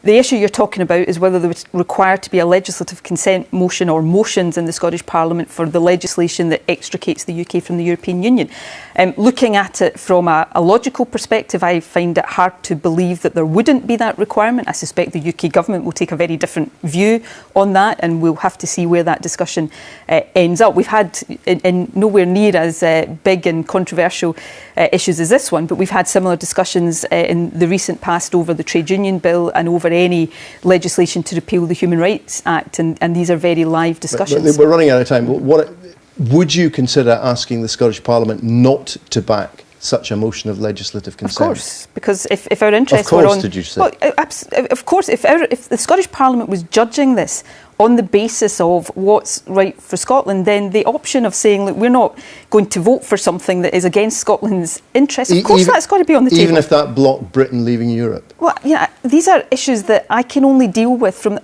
The issue you're talking about is whether there was required to be a legislative consent motion or motions in the Scottish Parliament for the legislation that extricates the UK from the European Union. Looking at it from a logical perspective, I find it hard to believe that there wouldn't be that requirement. I suspect the UK government will take a very different view on that, and we'll have to see where that discussion ends up. We've had in nowhere near as big and controversial issues as this one, but we've had similar discussions in the recent past over the Trade Union Bill and over any legislation to repeal the Human Rights Act, and these are very live discussions. But we're running out of time. Would you consider asking the Scottish Parliament not to back such a motion of legislative consent? Of course, because if our interests were on... Of course, did you say? Well, of course, if the Scottish Parliament was judging this on the basis of what's right for Scotland, then the option of saying, look, we're not going to vote for something that is against Scotland's interests, of course that's got to be on the table. Even if that blocked Britain leaving Europe? Well, yeah, these are issues that I can only deal with from...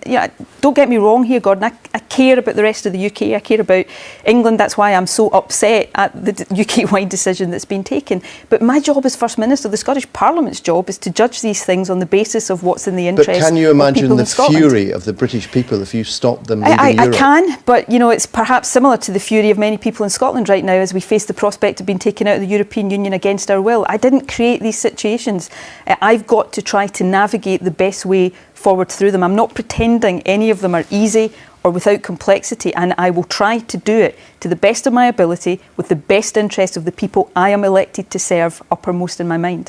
don't get me wrong here, Gordon, I care about the rest of the UK, I care about England, that's why I'm so upset at the UK-wide decision that's been taken. But my job as First Minister, the Scottish Parliament's job, is to judge these things on the basis of what's in the interest of people in Scotland. But can you imagine the fury of the British people if you stop them leaving Europe? I can, but it's perhaps similar to the fury of many people in Scotland right now as we face the prospect of being taken out of the European Union against our will. I didn't create these situations. I've got to try to navigate the best way forward through them. I'm not pretending any of them are easy or without complexity, and I will try to do it to the best of my ability with the best interest of the people I am elected to serve uppermost in my mind.